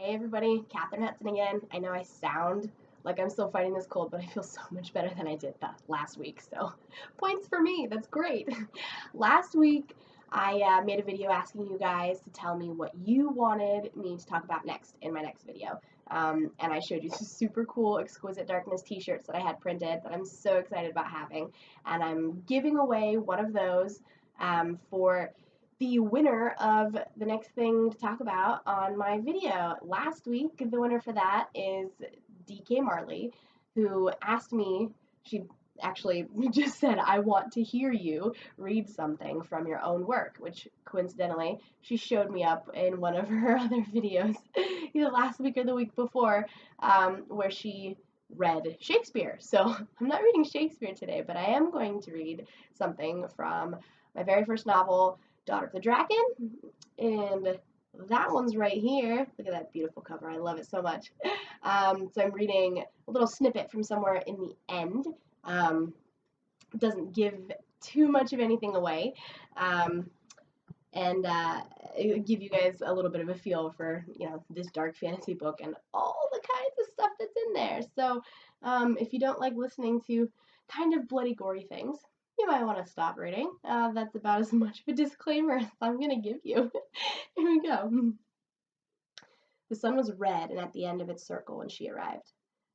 Hey everybody, Kathrin Hutson again. I know I sound like I'm still fighting this cold, but I feel so much better than I did that last week, so points for me, that's great. Last week, I made a video asking you guys to tell me what you wanted me to talk about next in my next video. And I showed you some super cool Exquisite Darkness t-shirts that I had printed that I'm so excited about having. And I'm giving away one of those for the winner of the next thing to talk about on my video. Last week, the winner for that is DK Marley, who asked me, she actually just said, I want to hear you read something from your own work, which coincidentally, she showed me up in one of her other videos, either last week or the week before, where she read Shakespeare. So I'm not reading Shakespeare today, but I am going to read something from my very first novel, Daughter of the Drackan, and that one's right here. Look at that beautiful cover. I love it so much. So I'm reading a little snippet from somewhere in the end. It doesn't give too much of anything away, and it'll give you guys a little bit of a feel for, this dark fantasy book and all the kinds of stuff that's in there. So if you don't like listening to kind of bloody, gory things, you might want to stop reading. That's about as much of a disclaimer as I'm going to give you. Here we go. The sun was red and at the end of its circle when she arrived.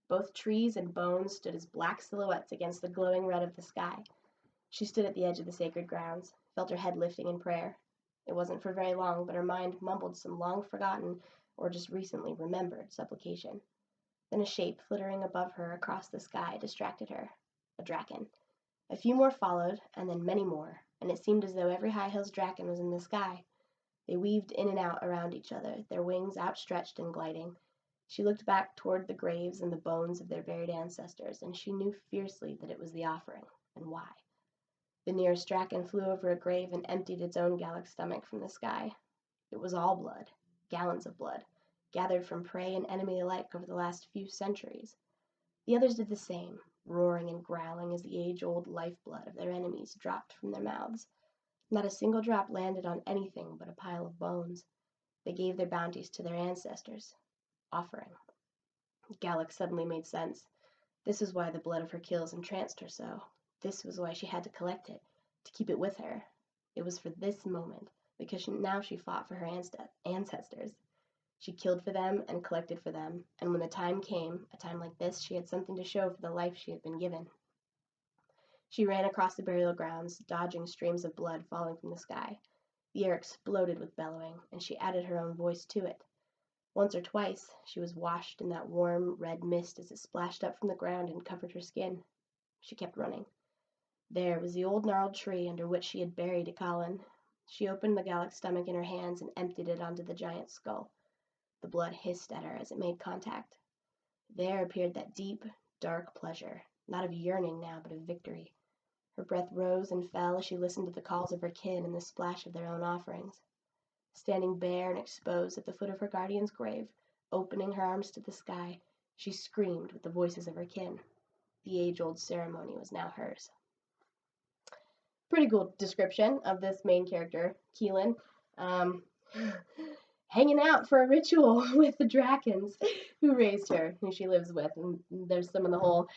Both trees and bones stood as black silhouettes against the glowing red of the sky. She stood at the edge of the sacred grounds, felt her head lifting in prayer. It wasn't for very long, but her mind mumbled some long-forgotten or just recently remembered supplication. Then a shape flittering above her across the sky distracted her. A Drackan. A few more followed, and then many more, and it seemed as though every high hill's Drackan was in the sky. They weaved in and out around each other, their wings outstretched and gliding. She looked back toward the graves and the bones of their buried ancestors, and she knew fiercely that it was the offering, and why. The nearest Drackan flew over a grave and emptied its own Gallic stomach from the sky. It was all blood, gallons of blood, gathered from prey and enemy alike over the last few centuries. The others did the same, roaring and growling as the age-old lifeblood of their enemies dropped from their mouths. Not a single drop landed on anything but a pile of bones. They gave their bounties to their ancestors. Offering. Gallic suddenly made sense. This was why the blood of her kills entranced her so. This was why she had to collect it, to keep it with her. It was for this moment, because now she fought for her ancestors. She killed for them and collected for them, and when the time came, a time like this, she had something to show for the life she had been given. She ran across the burial grounds, dodging streams of blood falling from the sky. The air exploded with bellowing, and she added her own voice to it. Once or twice, she was washed in that warm, red mist as it splashed up from the ground and covered her skin. She kept running. There was the old gnarled tree under which she had buried Icallan. She opened the Gallic stomach in her hands and emptied it onto the giant's skull. The blood hissed at her as it made contact. There appeared that deep, dark pleasure, not of yearning now, but of victory. Her breath rose and fell as she listened to the calls of her kin and the splash of their own offerings. Standing bare and exposed at the foot of her guardian's grave, opening her arms to the sky, she screamed with the voices of her kin. The age-old ceremony was now hers. Pretty cool description of this main character, Keelan. Hanging out for a ritual with the Drackans who raised her, who she lives with. And there's some of the whole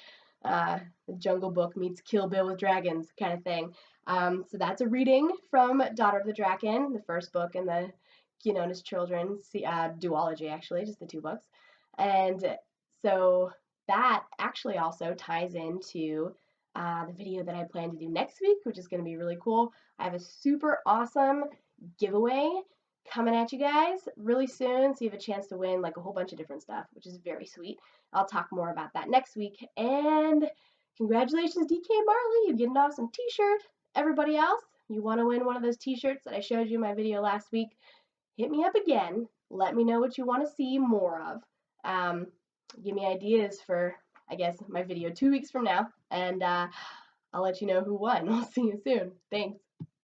Jungle Book meets Kill Bill with dragons kind of thing. So that's a reading from Daughter of the Drackan, the first book in the Kiona's Children's duology, actually, just the two books. And so that actually also ties into the video that I plan to do next week, which is going to be really cool. I have a super awesome giveaway coming at you guys really soon, so you have a chance to win like a whole bunch of different stuff, which is very sweet. I'll talk more about that next week. And congratulations, DK Marley, you get an awesome t-shirt. Everybody else, you want to win one of those t-shirts that I showed you in my video last week, hit me up again. Let me know what you want to see more of. Give me ideas for, I guess, my video 2 weeks from now, and I'll let you know who won. I'll see you soon. Thanks.